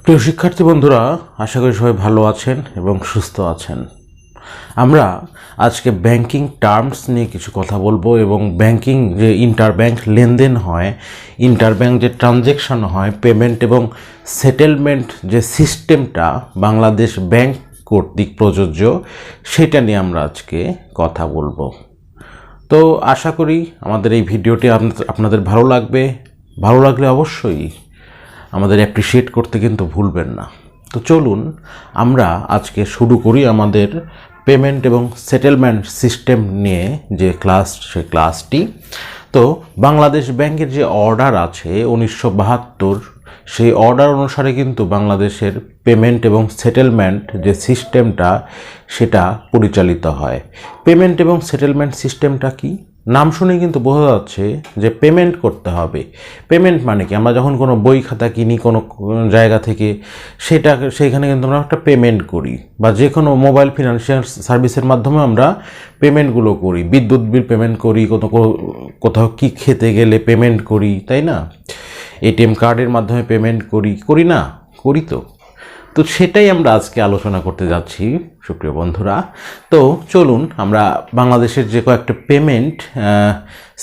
প্রিয় শিক্ষার্থী বন্ধুরা, আশা করি সবাই ভালো আছেন এবং সুস্থ আছেন। আমরা আজকে ব্যাংকিং টার্মস নিয়ে কিছু কথা বলবো এবং ব্যাংকিং যে ইন্টারব্যাংক লেনদেন হয়, ইন্টারব্যাংক যে ট্রানজ্যাকশন হয়, পেমেন্ট এবং সেটেলমেন্ট যে সিস্টেমটা বাংলাদেশ ব্যাংক কর্তৃক প্রযোজ্য, সেটা নিয়ে আমরা আজকে কথা বলবো। তো আশা করি আমাদের এই ভিডিওটি আপনাদের ভালো লাগবে। ভালো লাগলে অবশ্যই আমাদের অ্যাপ্রিসিয়েট করতে কিন্তু ভুলবেন না। তো চলুন আমরা আজকে শুরু করি আমাদের পেমেন্ট এবং সেটেলমেন্ট সিস্টেম নিয়ে যে সেই ক্লাসটি। তো বাংলাদেশ ব্যাংকের যে অর্ডার আছে 1972, সেই অর্ডার অনুসারে কিন্তু বাংলাদেশের পেমেন্ট এবং সেটেলমেন্ট যে সিস্টেমটা সেটা পরিচালিত হয়। পেমেন্ট এবং সেটেলমেন্ট সিস্টেমটা কি? নাম শুনে কিন্তু বোঝা যাচ্ছে যে পেমেন্ট করতে হবে। পেমেন্ট মানে কি? আমরা যখন কোনো বই খাতা কিনি কোনো জায়গা থেকে, সেইখানে কিন্তু আমরা একটা পেমেন্ট করি, বা যে কোনো মোবাইল ফিনান্সিয়াল সার্ভিসের মাধ্যমে আমরা পেমেন্টগুলো করি। বিদ্যুৎ বিল পেমেন্ট করি, কোথাও কি খেতে গেলে পেমেন্ট করি, তাই না? এটিএম কার্ডের মাধ্যমে পেমেন্ট করি না? করি তো। তো সেটাই আমরা আজকে আলোচনা করতে যাচ্ছি সুপ্রিয় বন্ধুরা। তো চলুন আমরা বাংলাদেশের যে কয়েকটা পেমেন্ট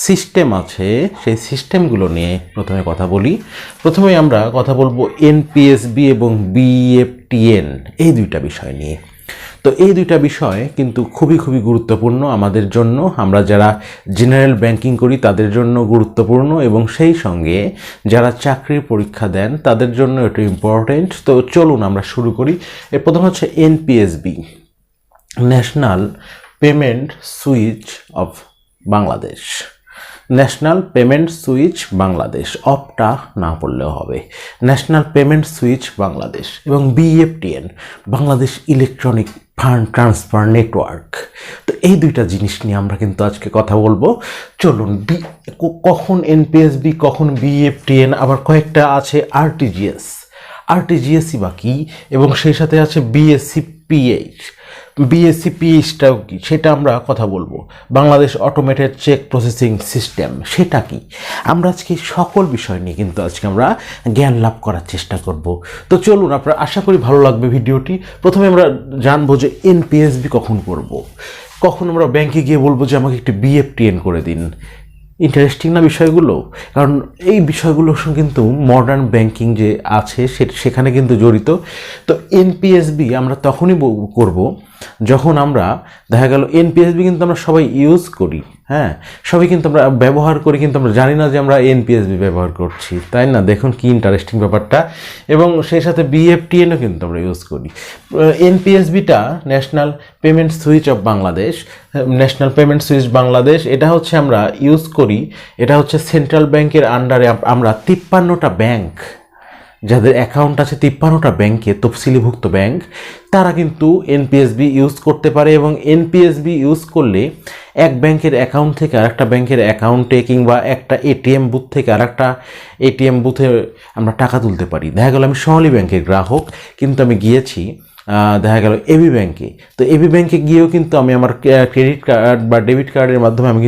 সিস্টেম আছে সেই সিস্টেমগুলো নিয়ে প্রথমে কথা বলি। প্রথমে আমরা কথা বলবো এনপিএসবি এবং বিএফটিএন, এই দুইটা বিষয় নিয়ে। তো এই দুইটা বিষয় কিন্তু খুবই গুরুত্বপূর্ণ আমাদের জন্য। আমরা যারা জেনারেল ব্যাংকিং করি তাদের জন্য গুরুত্বপূর্ণ, এবং সেই সঙ্গে যারা চাকরির পরীক্ষা দেন তাদের জন্য এটা ইম্পর্টেন্ট। তো চলুন আমরা শুরু করি। এর প্রথম হচ্ছে NPSB, national payment switch of Bangladesh. National payment switch Bangladesh, অফটা না পড়লেও হবে, ন্যাশনাল পেমেন্ট সুইচ বাংলাদেশ। এবং BFTN, Bangladesh electronic fund transfer network. তো এই দুইটা জিনিস নিয়ে আমরা কিন্তু আজকে কথা বলবো। চলুন, কখন এনপিএসবি, কখন বিএফটিএন, আবার কয়েকটা আছে আরটিজিএসই বা কি, এবং সেই সাথে আছে বিএসসিপিএইচটাও কি, সেটা আমরা কথা বলবো। Bangladesh automated check processing system, সেটা কি? আমরা আজকে সকল বিষয় নিয়ে কিন্তু আজকে আমরা জ্ঞান লাভ করার চেষ্টা করব। তো চলুন, আপনারা আশা করি ভালো লাগবে ভিডিওটি। প্রথমে আমরা জানবো যে এনপিএসবি কখন করব, কখন আমরা ব্যাংকে গিয়ে বলবো যে আমাকে একটি বিএফটিএন করে দিন। ইন্টারেস্টিং না বিষয়গুলো? কারণ এই বিষয়গুলো কিন্তু মডার্ন ব্যাংকিং যে আছে সেখানে কিন্তু জড়িত। তো এনপিএসবি আমরা তখনই করব যখন আমরা, দেখা গেল এনপিএসবি কিন্তু আমরা সবাই ইউজ করি, হ্যাঁ, সবাই কিন্তু আমরা ব্যবহার করি, কিন্তু আমরা জানি না যে আমরা এনপিএসবি ব্যবহার করছি, তাই না? দেখুন কি ইন্টারেস্টিং ব্যাপারটা। এবং সেই সাথে বিএফটিএনও কিন্তু আমরা ইউজ করি। এনপিএসবিটা national payment switch of Bangladesh, national payment switch Bangladesh, এটা হচ্ছে আমরা ইউজ করি। এটা হচ্ছে সেন্ট্রাল ব্যাংকের আন্ডারে আমরা 53টা ব্যাংক, যাদের অ্যাকাউন্ট আছে 53টা ব্যাংকে, তফসিলিভুক্ত ব্যাংক, তারা কিন্তু এনপিএসবি ইউজ করতে পারে। এবং এনপিএসবি ইউজ করলে এক ব্যাংকের অ্যাকাউন্ট থেকে আরেকটা ব্যাংকের অ্যাকাউন্টে, কিংবা একটা এটিএম বুথ থেকে আরেকটা এটিএম বুথে আমরা টাকা তুলতে পারি। দেখা গেল আমি সোনালী ব্যাংকের গ্রাহক, কিন্তু আমি গিয়েছি দেখা গেল এবি ব্যাংকে। তো এবি ব্যাংকে গিয়েও কিন্তু আমি আমার ক্রেডিট কার্ড বা ডেবিট কার্ডের মাধ্যমে আমি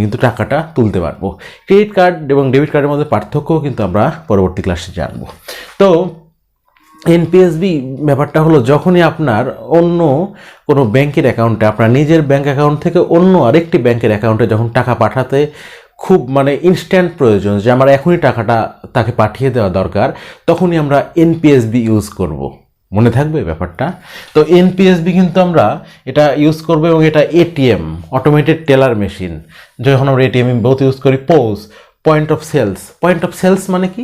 কিন্তু টাকাটা তুলতে পারবো। ক্রেডিট কার্ড এবং ডেবিট কার্ডের মধ্যে পার্থক্যও কিন্তু আমরা পরবর্তী ক্লাসে জানবো। তো এনপিএসবি ব্যাপারটা হলো, যখনই আপনার অন্য কোনো ব্যাংকের অ্যাকাউন্টে, আপনার নিজের ব্যাংক অ্যাকাউন্ট থেকে অন্য আরেকটি ব্যাংকের অ্যাকাউন্টে যখন টাকা পাঠাতে খুব ইনস্ট্যান্ট প্রয়োজন, যে আমার এখনই টাকাটা তাকে পাঠিয়ে দেওয়া দরকার, তখনই আমরা এনপিএসবি ইউজ করব। মনে থাকবে ব্যাপারটা? তো এনপিএসবি কিন্তু আমরা এটা ইউজ করবো, এবং এটা এটিএম, অটোমেটেড টেলার মেশিন। যখন আমরা এটিএম বহুত ইউজ করি। পয়েন্ট অফ সেলস মানে কি?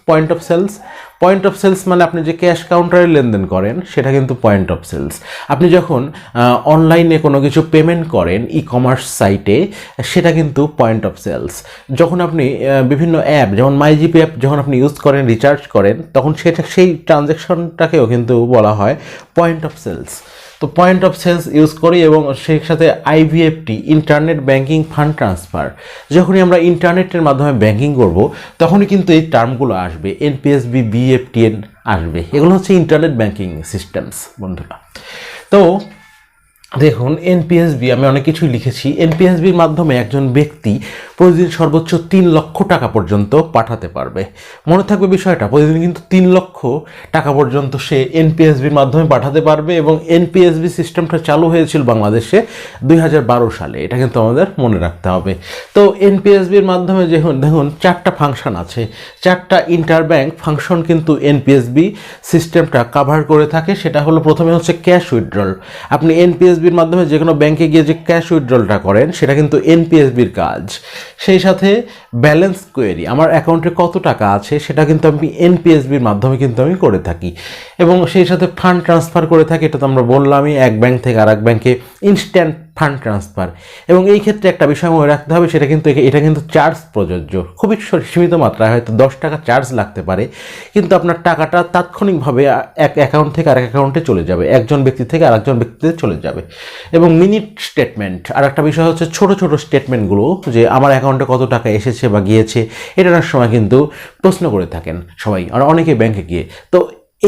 পয়েন্ট অফ সেলস মানে আপনি যে ক্যাশ কাউন্টারে লেনদেন করেন সেটা কিন্তু পয়েন্ট অফ সেলস। আপনি যখন অনলাইনে কোনো কিছু পেমেন্ট করেন ই কমার্স সাইটে, সেটা কিন্তু পয়েন্ট অফ সেলস। যখন আপনি বিভিন্ন অ্যাপ, যেমন মাইজিপি অ্যাপ যখন আপনি ইউজ করেন, রিচার্জ করেন, তখন সেই ট্রানজ্যাকশনটাকেও কিন্তু বলা হয় পয়েন্ট অফ সেলস। তো পয়েন্ট অফ সেলস ইউজ করি। এবং সেই সাথে আইভিএফটি, ইন্টারনেট ব্যাংকিং ফান্ড ট্রান্সফার, যখনই আমরা ইন্টারনেটের মাধ্যমে ব্যাংকিং করব তখনই কিন্তু এই টার্মগুলো আসবে, এনপিএসবি, বিএফটিএন আসবে। এগুলো হচ্ছে ইন্টারনেট ব্যাংকিং সিস্টেমস বন্ধুরা। তো দেখুন, এনপিএসবি আমি অনেক কিছুই লিখেছি। এনপিএসবির মাধ্যমে একজন ব্যক্তি প্রতিদিন সর্বোচ্চ 3 লক্ষ টাকা পর্যন্ত পাঠাতে পারবে। মনে থাকবে বিষয়টা, প্রতিদিন কিন্তু 3 লক্ষ টাকা পর্যন্ত সে এনপিএসবির মাধ্যমে পাঠাতে পারবে। এবং এনপিএসবি সিস্টেমটা চালু হয়েছিল বাংলাদেশে 2012 সালে, এটা কিন্তু আমাদের মনে রাখতে হবে। তো এনপিএসবির মাধ্যমে দেখুন 4টা ফাংশন আছে, 4টা ইন্টার ব্যাংক ফাংশন কিন্তু এনপিএসবি সিস্টেমটা কাভার করে থাকে। সেটা হলো, প্রথমে হচ্ছে ক্যাশ উইথড্রল। আপনি এনপিএসবির মাধ্যমে যে কোনো ব্যাংকে গিয়ে যে ক্যাশ উইথড্রলটা করেন সেটা কিন্তু এনপিএসবির কাজ। সেই সাথে ব্যালেন্স কোয়েরি, আমার অ্যাকাউন্টে কত টাকা আছে সেটা কিন্তু আমি এনপিএসবির মাধ্যমে কিন্তু আমি করে থাকি। এবং সেই সাথে ফান্ড ট্রান্সফার করে থাকি, এটা তো আমরা বললামই, এক ব্যাংক থেকে আরেক ব্যাংকে ইনস্ট্যান্ট ফান্ড ট্রান্সফার। এবং এই ক্ষেত্রে একটা বিষয় মনে রাখতে হবে, সেটা কিন্তু এটা কিন্তু চার্জ প্রযোজ্য, খুবই সীমিত মাত্রায়, হয়তো 10 টাকা চার্জ লাগতে পারে, কিন্তু আপনার টাকাটা তাৎক্ষণিকভাবে এক অ্যাকাউন্ট থেকে আরেক অ্যাকাউন্টে চলে যাবে, একজন ব্যক্তি থেকে আরেকজন ব্যক্তিতে চলে যাবে। এবং মিনিট স্টেটমেন্ট, আর একটা বিষয় হচ্ছে ছোট ছোট স্টেটমেন্টগুলো, যে আমার অ্যাকাউন্টে কত টাকা এসেছে বা গিয়েছে, এটার সময় কিন্তু প্রশ্ন করে থাকেন সবাই, আর অনেকে ব্যাংকে গিয়ে। তো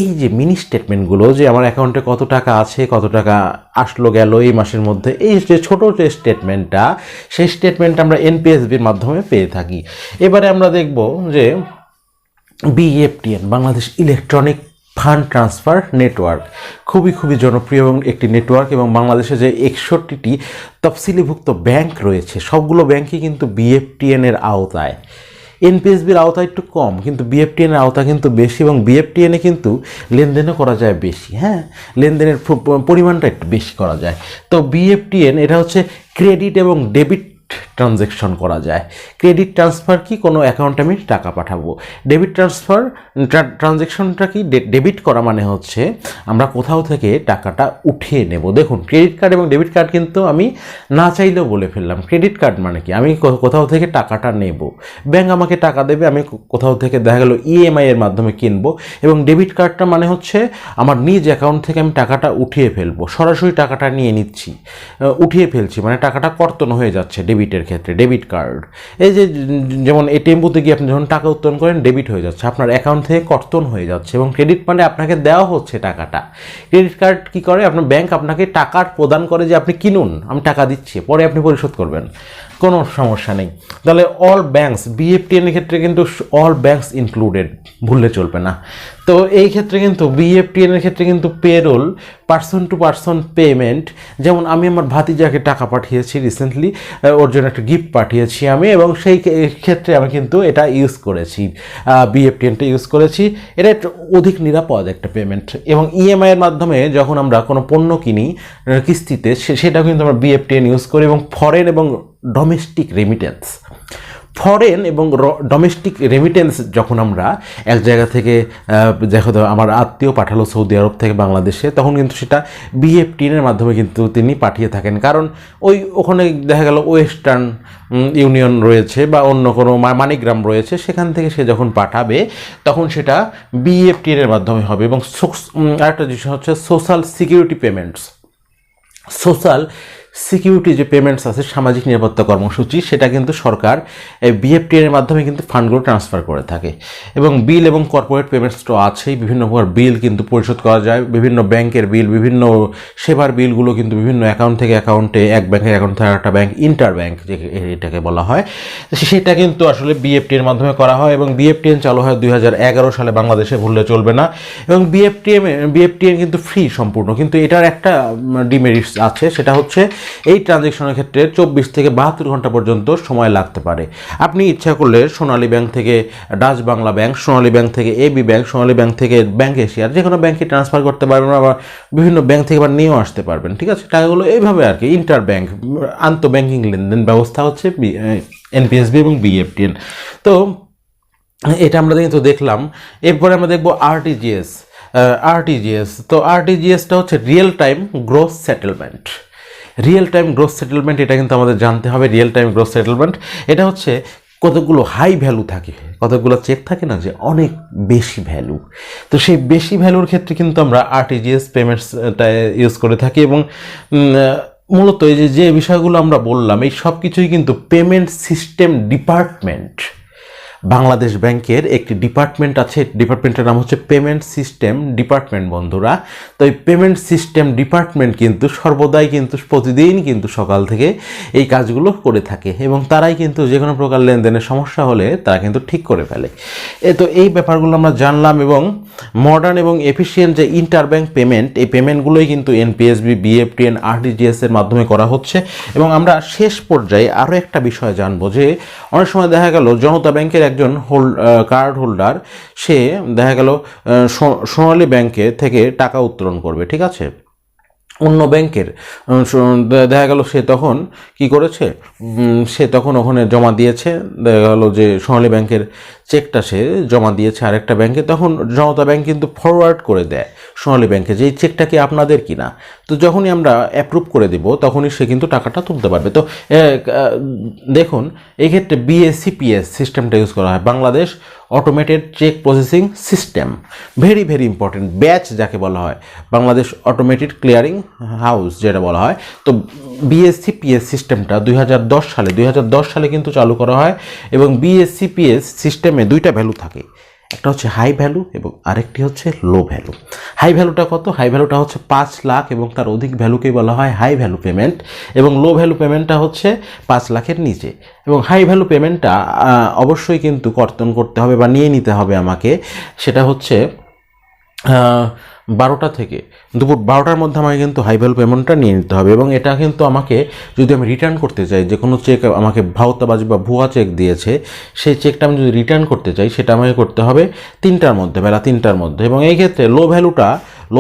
এই যে মিনি স্টেটমেন্টগুলো, যে আমার অ্যাকাউন্টে কত টাকা আছে, কত টাকা আসলো গেল এই মাসের মধ্যে, এই যে ছোটো যে স্টেটমেন্টটা, সেই স্টেটমেন্টটা আমরা এনপিএসবির মাধ্যমে পেয়ে থাকি। এবারে আমরা দেখব যে BEFTN, Bangladesh electronic fund transfer network, খুবই জনপ্রিয় এবং একটি নেটওয়ার্ক। এবং বাংলাদেশে যে 61টি তফসিলিভুক্ত ব্যাংক রয়েছে, সবগুলো ব্যাংকই কিন্তু বিএফটিএনের আওতায়। এনপিএসবির আওতা একটু কম, কিন্তু বিএফটিএনের আওতা কিন্তু বেশি, এবং বিএফটিএনে কিন্তু লেনদেনও করা যায় বেশি। হ্যাঁ, লেনদেনের পরিমাণটা একটু বেশি করা যায়। তো বিএফটিএন এটা হচ্ছে ক্রেডিট এবং ডেবিট ট্রানজ্যাকশন করা যায়। ক্রেডিট ট্রান্সফার কি, কোনো অ্যাকাউন্টে আমি টাকা পাঠাবো। ডেবিট ট্রান্সফার ট্রানজ্যাকশনটা কি, ডেবিট করা মানে হচ্ছে আমরা কোথাও থেকে টাকাটা উঠিয়ে নেব। দেখুন, ক্রেডিট কার্ড এবং ডেবিট কার্ড কিন্তু আমি না চাইলেও বলে ফেললাম। ক্রেডিট কার্ড মানে কি, আমি কোথাও থেকে টাকাটা নেব, ব্যাংক আমাকে টাকা দেবে, আমি কোথাও থেকে দেখা গেল ইএমআই এর মাধ্যমে কিনবো। এবং ডেবিট কার্ডটা মানে হচ্ছে আমার নিজ অ্যাকাউন্ট থেকে আমি টাকাটা উঠিয়ে ফেলবো, সরাসরি টাকাটা নিয়ে নিচ্ছি, উঠিয়ে ফেলছি, মানে টাকাটা কর্তন হয়ে যাচ্ছে। ডেবিটের ক্ষেত্রে ডেবিট কার্ড, এই যে যেমন এটিএম বুথে গিয়ে আপনি যখন টাকা উত্তোলন করেন, ডেবিট হয়ে যাচ্ছে, আপনার অ্যাকাউন্ট থেকে কর্তন হয়ে যাচ্ছে। এবং ক্রেডিট মানে আপনাকে দেওয়া হচ্ছে টাকাটা। ক্রেডিট কার্ড কি করে, আপনার ব্যাংক আপনাকে টাকা প্রদান করে, যে আপনি কিনুন, আমি টাকা দিচ্ছি, পরে আপনি পরিশোধ করবেন, কোনো সমস্যা নেই। তাহলে অল ব্যাংকস, বিএফটিএন এর ক্ষেত্রে কিন্তু অল ব্যাংকস ইনক্লুডেড, ভুললে চলবে না। তো এই ক্ষেত্রে কিন্তু বিএফটিএন এর ক্ষেত্রে কিন্তু payroll, person to person payment, যেমন আমি আমার ভাতিজাকে টাকা পাঠিয়েছি রিসেন্টলি, ওর জন্য একটা গিফট পাঠিয়েছি আমি, এবং সেই ক্ষেত্রে আমি কিন্তু এটা ইউজ করেছি, বিএফটিএনটা ইউজ করেছি। এটা একটু অধিক নিরাপদ একটা পেমেন্ট। এবং ইএমআইয়ের মাধ্যমে যখন আমরা কোনো পণ্য কিনি কিস্তিতে, সেটাও কিন্তু আমরা বিএফটিএন ইউজ করি। এবং ফরেন এবং ডোমেস্টিক রেমিটেন্স, ফরেন এবং ডোমেস্টিক রেমিটেন্স যখন আমরা এক জায়গা থেকে, দেখো আমার আত্মীয় পাঠালো সৌদি আরব থেকে বাংলাদেশে, তখন কিন্তু সেটা বিএফটিএনের মাধ্যমে কিন্তু তিনি পাঠিয়ে থাকেন। কারণ ওখানে দেখা গেল ওয়েস্টার্ন ইউনিয়ন রয়েছে বা অন্য কোনো মানিগ্রাম রয়েছে, সেখান থেকে সে যখন পাঠাবে তখন সেটা বিএফটিএনের মাধ্যমে হবে। এবং আরেকটা জিনিস হচ্ছে social security payments, social security যে পেমেন্টস আছে, সামাজিক নিরাপত্তা কর্মসূচি, সেটা কিন্তু সরকার বিএফটিএন এর মাধ্যমে কিন্তু ফান্ডগুলো ট্রান্সফার করে থাকে। এবং বিল এবং কর্পোরেট পেমেন্টস তো আছেই, বিভিন্ন প্রকার বিল কিন্তু পরিশোধ করা যায়, বিভিন্ন ব্যাংকের বিল, বিভিন্ন সেবার বিলগুলো কিন্তু বিভিন্ন অ্যাকাউন্ট থেকে অ্যাকাউন্টে, এক ব্যাংকের অ্যাকাউন্ট থেকে একটা ব্যাংক, ইন্টার ব্যাংক যে এটাকে বলা হয়, সেটা কিন্তু আসলে বিএফটিএন এর মাধ্যমে করা হয়। এবং বিএফটিএন চালু হয় 2011 সালে বাংলাদেশে, ভুললে চলবে না। এবং বিএফটিএন কিন্তু ফ্রি সম্পূর্ণ, কিন্তু এটার একটা ডিমেরিটস আছে, সেটা হচ্ছে এই ট্রানজ্যাকশনের ক্ষেত্রে 24 থেকে 72 ঘন্টা পর্যন্ত সময় লাগতে পারে। আপনি ইচ্ছা করলে সোনালী ব্যাংক থেকে ডাচ বাংলা ব্যাংক, সোনালী ব্যাংক থেকে এবি ব্যাংক, সোনালী ব্যাংক থেকে ব্যাংক এশিয়ার, যে কোনো ব্যাংকে ট্রান্সফার করতে পারবেন, আবার বিভিন্ন ব্যাংক থেকে আবার নিয়েও আসতে পারবেন। ঠিক আছে, টাকাগুলো এইভাবে আর কি। ইন্টার ব্যাংক আন্তঃ ব্যাংকিং লেনদেন ব্যবস্থা হচ্ছে এনপিএসবি এবং বিএফটিএন। তো এটা আমরা কিন্তু দেখলাম। এরপরে আমরা দেখবো আরটিজিএস। তো আরটিজিএসটা হচ্ছে real time gross settlement. Real time gross settlement, এটা কিন্তু আমাদের জানতে হবে। রিয়েল টাইম গ্রোস সেটেলমেন্ট এটা হচ্ছে কতগুলো হাই ভ্যালু থাকে, কতগুলো চেক থাকে না, যে অনেক বেশি ভ্যালু। তো সেই বেশি ভ্যালুর ক্ষেত্রে কিন্তু আমরা আরটিজিএস পেমেন্টসটা ইউজ করে থাকি। এবং মূলত এই যে বিষয়গুলো আমরা বললাম, এই সব কিছুই কিন্তু পেমেন্ট সিস্টেম ডিপার্টমেন্ট বাংলাদেশ ব্যাংকের একটি ডিপার্টমেন্ট আছে, ডিপার্টমেন্টের নাম হচ্ছে পেমেন্ট সিস্টেম ডিপার্টমেন্ট বন্ধুরা। তো এই পেমেন্ট সিস্টেম ডিপার্টমেন্ট কিন্তু সর্বদাই কিন্তু প্রতিদিন কিন্তু সকাল থেকে এই কাজগুলো করে থাকে এবং তারাই কিন্তু যে কোনো প্রকার লেনদেনের সমস্যা হলে তারা কিন্তু ঠিক করে ফেলে। তো এই ব্যাপারগুলো আমরা জানলাম এবং মডার্ন এবং এফিসিয়েন্ট যে ইন্টার ব্যাংক পেমেন্ট, এই পেমেন্টগুলোই কিন্তু এনপিএসবি, বিএফটিএন, আরটিজিএস এর মাধ্যমে করা হচ্ছে। এবং আমরা শেষ পর্যায়ে আরও একটা বিষয় জানবো যে অনেক সময় দেখা গেল জনতা ব্যাংকের একজন কার্ড হোল্ডার, সে দেখা গেল সোনালী ব্যাংকে থেকে টাকা উত্তোলন করবে, ঠিক আছে, অন্য ব্যাংকের, দেখা গেল সে তখন কি করেছে, সে তখন ওখানে জমা দিয়েছে, দেখা গেল যে সোনালী ব্যাংকের চেকটা সে জমা দিয়েছে আরেকটা ব্যাংকে, তখন জনতা ব্যাংক কিন্তু ফরওয়ার্ড করে দেয় সোনালী ব্যাংকে যে এই চেকটা কি আপনাদের কিনা। তো যখনই আমরা অ্যাপ্রুভ করে দেব তখনই সে কিন্তু টাকাটা তুলতে পারবে। তো দেখুন এই ক্ষেত্রে বিএসিপিএস সিস্টেমটা ইউজ করা হয়, Bangladesh automated check processing system, very very important, batch যাকে বলা হয়, বাংলাদেশ অটোমেটেড ক্লিয়ারিং হাউস যেটা বলা হয়। তো বিএসসিপিএস সিস্টেমটা 2010 সালে কিন্তু চালু করা হয় এবং বিএসসিপিএস সিস্টেমে দুইটা ভ্যালু থাকে, একটা হচ্ছে হাই ভ্যালু এবং আরেকটি হচ্ছে লো ভ্যালু। হাই ভ্যালুটা কত? হাই ভ্যালুটা হচ্ছে 5 লাখ এবং তার অধিক ভ্যালুকেই বলা হয় হাই ভ্যালু পেমেন্ট, এবং লো ভ্যালু পেমেন্টটা হচ্ছে 5 লাখের নিচে। এবং হাই ভ্যালু পেমেন্টটা অবশ্যই কিন্তু কর্তন করতে হবে বা নিয়ে নিতে হবে আমাকে, সেটা হচ্ছে 12টা থেকে দুপুর 12টার মধ্যে আমাকে কিন্তু হাই ভ্যালু পেমেন্টটা নিয়ে নিতে হবে। এবং এটা কিন্তু আমাকে যদি আমি রিটার্ন করতে চাই, যে কোনো চেক আমাকে ভাওতাবাজি বা ভুয়া চেক দিয়েছে, সেই চেকটা আমি যদি রিটার্ন করতে চাই সেটা আমাকে করতে হবে 3টার মধ্যে, বেলা 3টার মধ্যে। এবং এই ক্ষেত্রে লো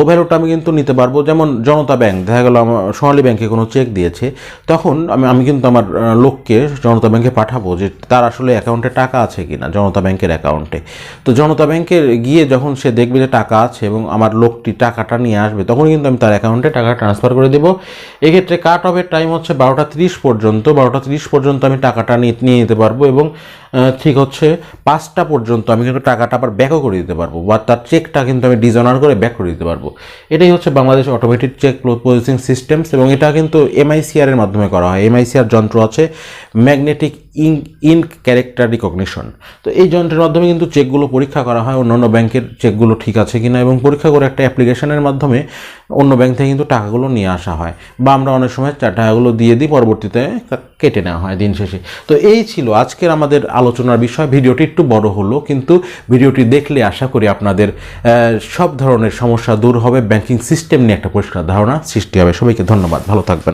ভ্যালুটা আমি কিন্তু নিতে পারবো, যেমন জনতা ব্যাংক, দেখা গেলো আমার সোনালী ব্যাংকে কোনো চেক দিয়েছে, তখন আমি কিন্তু আমার লোককে জনতা ব্যাংকে পাঠাবো যে তার আসলে অ্যাকাউন্টে টাকা আছে কিনা, জনতা ব্যাংকের অ্যাকাউন্টে। তো জনতা ব্যাংকে গিয়ে যখন সে দেখবে যে টাকা আছে এবং আমার লোকটি টাকাটা নিয়ে আসবে, তখন কিন্তু আমি তার অ্যাকাউন্টে টাকা ট্রান্সফার করে দেবো। এক্ষেত্রে কাট অফের টাইম হচ্ছে 12টা 30 পর্যন্ত, 12টা 30 পর্যন্ত আমি টাকাটা নিয়ে নিতে পারবো এবং ঠিক হচ্ছে 5টা পর্যন্ত আমি কিন্তু টাকাটা আবার ব্যাকও করে দিতে পারবো, বা তার চেকটা কিন্তু আমি ডিসঅনার করে ব্যাক করে দিতে পারবো। এটাই হচ্ছে Bangladesh automated check processing systems, এবং এটা কিন্তু এমআইসিআর এর মাধ্যমে করা হয়। এমআইসিআর যন্ত্র আছে, ম্যাগনেটিক ইনক ক্যারেক্টার রিকগনিশন। তো এই যন্ত্রের মাধ্যমে কিন্তু চেকগুলো পরীক্ষা করা হয় অন্যান্য ব্যাংকের চেকগুলো ঠিক আছে কিনা, এবং পরীক্ষা করে একটা অ্যাপ্লিকেশনের মাধ্যমে অন্য ব্যাংক থেকে কিন্তু টাকাগুলো নিয়ে আসা হয়, বা আমরা অনেক সময় টাকাগুলো দিয়ে দিই, পরবর্তীতে কেটে নেওয়া হয় দিন শেষে। তো এই ছিল আজকের আমাদের আলোচনার বিষয়। ভিডিওটি একটু বড় হলো, কিন্তু ভিডিওটি দেখলে আশা করি আপনাদের সব ধরনের সমস্যা দূর হবে, ব্যাংকিং সিস্টেম নিয়ে একটা পরিষ্কার ধারণা সৃষ্টি হবে। সবাইকে ধন্যবাদ, ভালো থাকবেন।